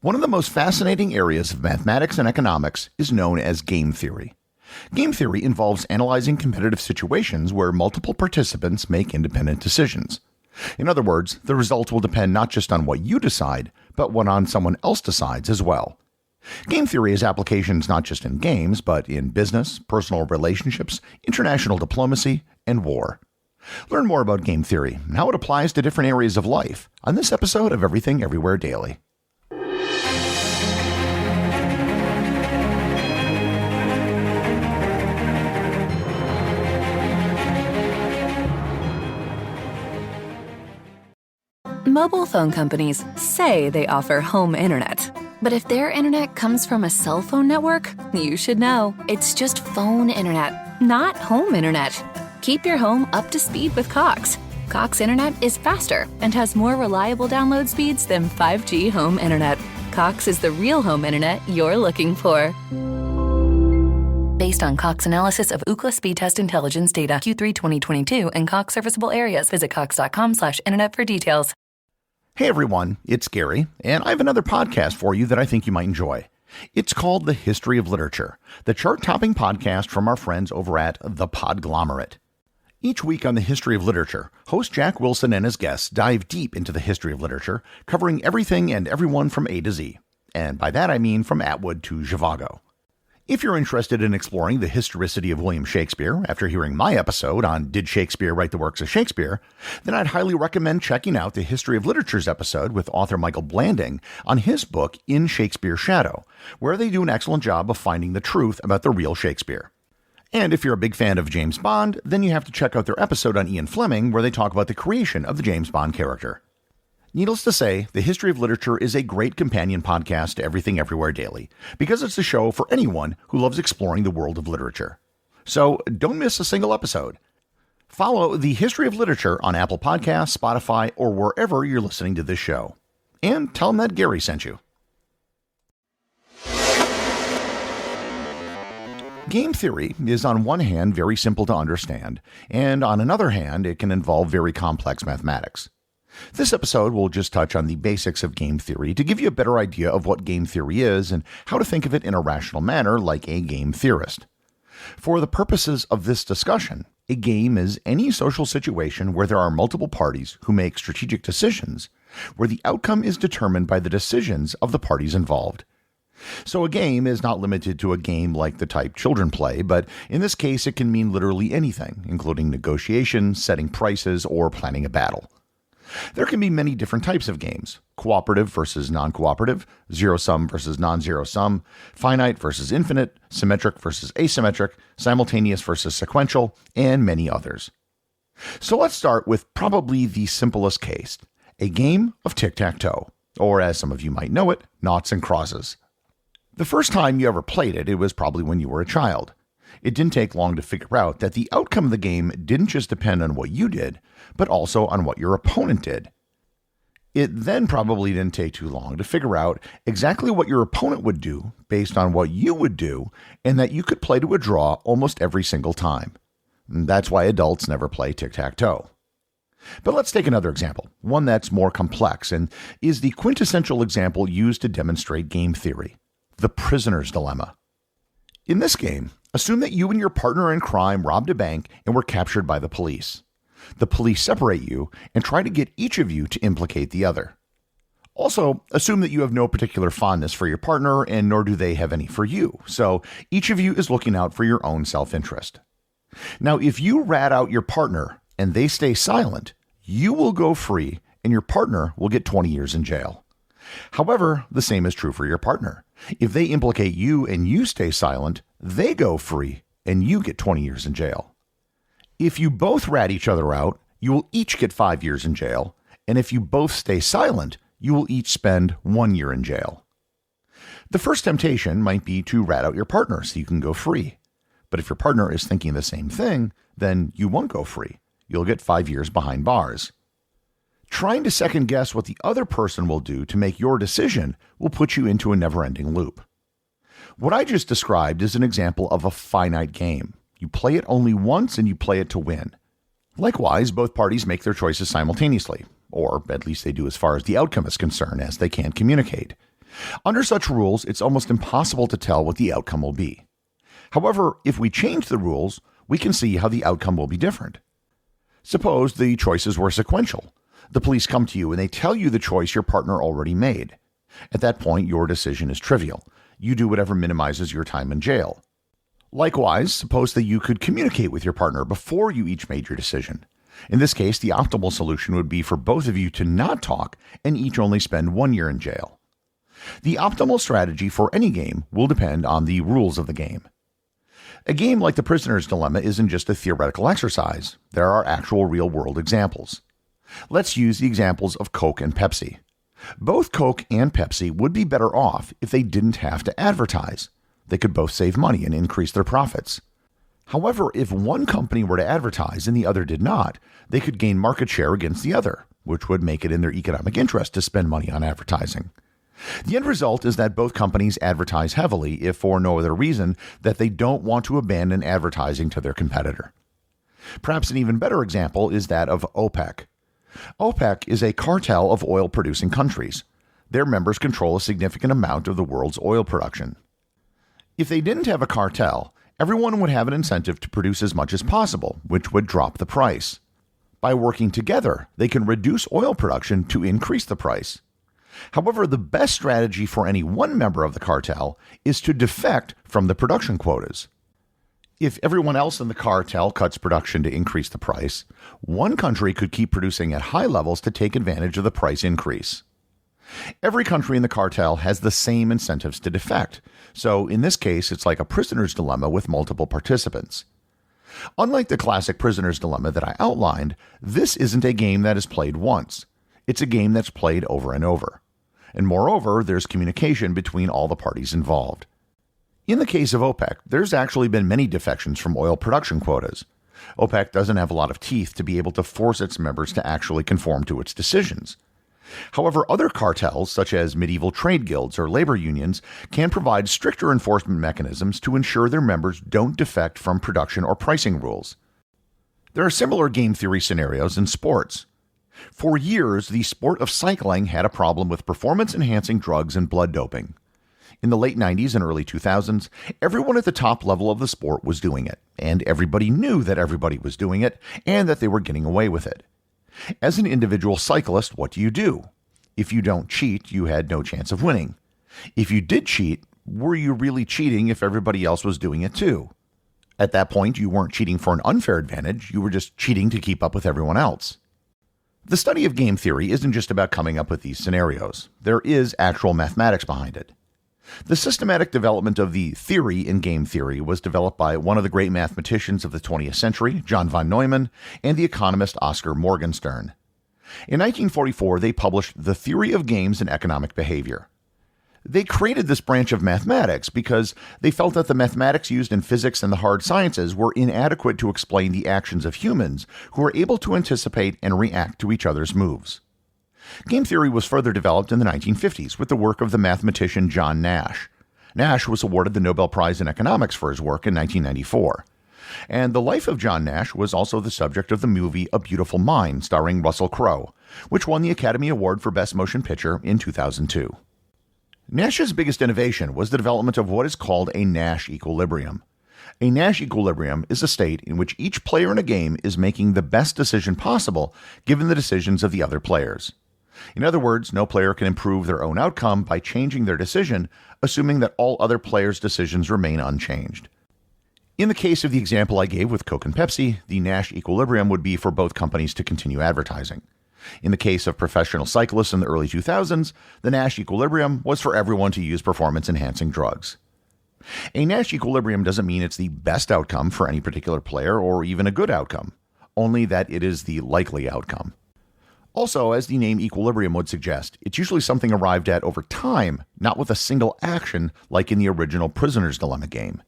One of the most fascinating areas of mathematics and economics is known as game theory. Game theory involves analyzing competitive situations where multiple participants make independent decisions. In other words, the results will depend not just on what you decide, but what on someone else decides as well. Game theory has applications not just in games, but in business, personal relationships, international diplomacy, and war. Learn more about game theory and how it applies to different areas of life on this episode of Everything Everywhere Daily. Mobile phone companies say they offer home internet. But if their internet comes from a cell phone network, you should know. It's just phone internet, not home internet. Keep your home up to speed with Cox. Cox internet is faster and has more reliable download speeds than 5G home internet. Cox is the real home internet you're looking for. Based on Cox analysis of Ookla speed test intelligence data Q3 2022 and Cox serviceable areas, visit cox.com/internet for details. Hey everyone, it's Gary, and I have another podcast for you that I think you might enjoy. It's called The History of Literature, the chart-topping podcast from our friends over at The Podglomerate. Each week on The History of Literature, host Jack Wilson and his guests dive deep into the history of literature, covering everything and everyone from A to Z. And by that I mean from Atwood to Zhivago. If you're interested in exploring the historicity of William Shakespeare after hearing my episode on Did Shakespeare Write the Works of Shakespeare, then I'd highly recommend checking out the History of Literature's episode with author Michael Blanding on his book In Shakespeare's Shadow, where they do an excellent job of finding the truth about the real Shakespeare. And if you're a big fan of James Bond, then you have to check out their episode on Ian Fleming where they talk about the creation of the James Bond character. Needless to say, The History of Literature is a great companion podcast to Everything Everywhere Daily, because it's a show for anyone who loves exploring the world of literature. So don't miss a single episode. Follow The History of Literature on Apple Podcasts, Spotify, or wherever you're listening to this show. And tell them that Gary sent you. Game theory is on one hand very simple to understand, and on another hand it can involve very complex mathematics. This episode will just touch on the basics of game theory to give you a better idea of what game theory is and how to think of it in a rational manner like a game theorist. For the purposes of this discussion, a game is any social situation where there are multiple parties who make strategic decisions, where the outcome is determined by the decisions of the parties involved. So a game is not limited to a game like the type children play, but in this case it can mean literally anything, including negotiations, setting prices, or planning a battle. There can be many different types of games: cooperative versus non-cooperative, zero-sum versus non-zero-sum, finite versus infinite, symmetric versus asymmetric, simultaneous versus sequential, and many others. So let's start with probably the simplest case, a game of tic-tac-toe, or as some of you might know it, noughts and crosses. The first time you ever played it, it was probably when you were a child. It didn't take long to figure out that the outcome of the game didn't just depend on what you did, but also on what your opponent did. It then probably didn't take too long to figure out exactly what your opponent would do based on what you would do, and that you could play to a draw almost every single time. That's why adults never play tic-tac-toe. But let's take another example, one that's more complex and is the quintessential example used to demonstrate game theory: the prisoner's dilemma. In this game, assume that you and your partner in crime robbed a bank and were captured by the police. The police separate you and try to get each of you to implicate the other. Also, assume that you have no particular fondness for your partner and nor do they have any for you, so each of you is looking out for your own self-interest. Now, if you rat out your partner and they stay silent, you will go free and your partner will get 20 years in jail. However, the same is true for your partner. If they implicate you and you stay silent, they go free and you get 20 years in jail. If you both rat each other out, you will each get 5 years in jail, and if you both stay silent, you will each spend 1 year in jail. The first temptation might be to rat out your partner so you can go free. But if your partner is thinking the same thing, then you won't go free. You'll get 5 years behind bars. Trying to second guess what the other person will do to make your decision will put you into a never-ending loop. What I just described is an example of a finite game. You play it only once and you play it to win. Likewise, both parties make their choices simultaneously, or at least they do as far as the outcome is concerned, as they can't communicate. Under such rules, it's almost impossible to tell what the outcome will be. However, if we change the rules, we can see how the outcome will be different. Suppose the choices were sequential. The police come to you and they tell you the choice your partner already made. At that point, your decision is trivial. You do whatever minimizes your time in jail. Likewise, suppose that you could communicate with your partner before you each made your decision. In this case, the optimal solution would be for both of you to not talk and each only spend 1 year in jail. The optimal strategy for any game will depend on the rules of the game. A game like The Prisoner's Dilemma isn't just a theoretical exercise. There are actual real-world examples. Let's use the examples of Coke and Pepsi. Both Coke and Pepsi would be better off if they didn't have to advertise. They could both save money and increase their profits. However, if one company were to advertise and the other did not, they could gain market share against the other, which would make it in their economic interest to spend money on advertising. The end result is that both companies advertise heavily, if for no other reason that they don't want to abandon advertising to their competitor. Perhaps an even better example is that of OPEC. OPEC is a cartel of oil-producing countries. Their members control a significant amount of the world's oil production. If they didn't have a cartel, everyone would have an incentive to produce as much as possible, which would drop the price. By working together, they can reduce oil production to increase the price. However, the best strategy for any one member of the cartel is to defect from the production quotas. If everyone else in the cartel cuts production to increase the price, one country could keep producing at high levels to take advantage of the price increase. Every country in the cartel has the same incentives to defect, so in this case it's like a prisoner's dilemma with multiple participants. Unlike the classic prisoner's dilemma that I outlined, this isn't a game that is played once. It's a game that's played over and over. And moreover, there's communication between all the parties involved. In the case of OPEC, there's actually been many defections from oil production quotas. OPEC doesn't have a lot of teeth to be able to force its members to actually conform to its decisions. However, other cartels, such as medieval trade guilds or labor unions, can provide stricter enforcement mechanisms to ensure their members don't defect from production or pricing rules. There are similar game theory scenarios in sports. For years, the sport of cycling had a problem with performance-enhancing drugs and blood doping. In the late 90s and early 2000s, everyone at the top level of the sport was doing it, and everybody knew that everybody was doing it, and that they were getting away with it. As an individual cyclist, what do? If you don't cheat, you had no chance of winning. If you did cheat, were you really cheating if everybody else was doing it too? At that point, you weren't cheating for an unfair advantage, you were just cheating to keep up with everyone else. The study of game theory isn't just about coming up with these scenarios. There is actual mathematics behind it. The systematic development of the theory in game theory was developed by one of the great mathematicians of the 20th century, John von Neumann, and the economist Oscar Morgenstern. In 1944, they published The Theory of Games and Economic Behavior. They created this branch of mathematics because they felt that the mathematics used in physics and the hard sciences were inadequate to explain the actions of humans who were able to anticipate and react to each other's moves. Game theory was further developed in the 1950s with the work of the mathematician John Nash. Nash was awarded the Nobel Prize in Economics for his work in 1994. And the life of John Nash was also the subject of the movie A Beautiful Mind starring Russell Crowe, which won the Academy Award for Best Motion Picture in 2002. Nash's biggest innovation was the development of what is called a Nash equilibrium. A Nash equilibrium is a state in which each player in a game is making the best decision possible given the decisions of the other players. In other words, no player can improve their own outcome by changing their decision, assuming that all other players' decisions remain unchanged. In the case of the example I gave with Coke and Pepsi, the Nash equilibrium would be for both companies to continue advertising. In the case of professional cyclists in the early 2000s, the Nash equilibrium was for everyone to use performance-enhancing drugs. A Nash equilibrium doesn't mean it's the best outcome for any particular player or even a good outcome, only that it is the likely outcome. Also, as the name equilibrium would suggest, it's usually something arrived at over time, not with a single action like in the original Prisoner's Dilemma game.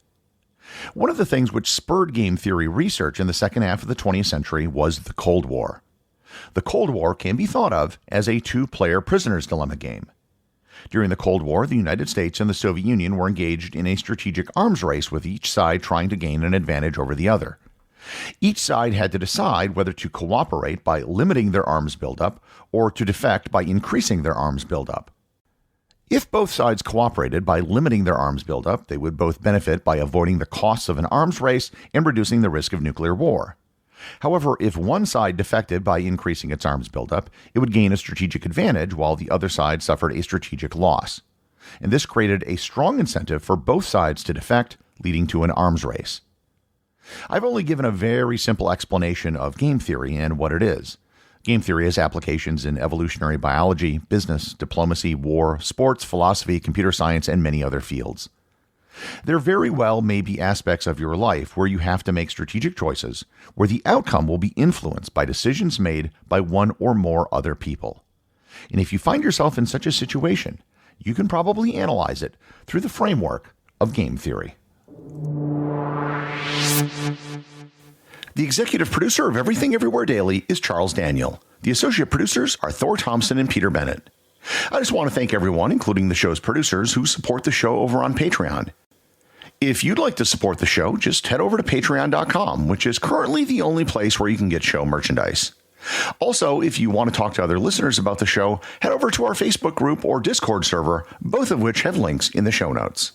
One of the things which spurred game theory research in the second half of the 20th century was the Cold War. The Cold War can be thought of as a two-player Prisoner's Dilemma game. During the Cold War, the United States and the Soviet Union were engaged in a strategic arms race with each side trying to gain an advantage over the other. Each side had to decide whether to cooperate by limiting their arms buildup or to defect by increasing their arms buildup. If both sides cooperated by limiting their arms buildup, they would both benefit by avoiding the costs of an arms race and reducing the risk of nuclear war. However, if one side defected by increasing its arms buildup, it would gain a strategic advantage while the other side suffered a strategic loss. And this created a strong incentive for both sides to defect, leading to an arms race. I've only given a very simple explanation of game theory and what it is. Game theory has applications in evolutionary biology, business, diplomacy, war, sports, philosophy, computer science, and many other fields. There very well may be aspects of your life where you have to make strategic choices, where the outcome will be influenced by decisions made by one or more other people. And if you find yourself in such a situation, you can probably analyze it through the framework of game theory. The executive producer of Everything Everywhere Daily is Charles Daniel. The associate producers are Thor, Thomsen, and Peter Bennett. I just want to thank everyone, including the show's producers, who support the show over on Patreon. If you'd like to support the show, just head over to patreon.com, which is currently the only place where you can get show merchandise. Also, if you want to talk to other listeners about the show, head over to our Facebook group or Discord server, both of which have links in the show notes.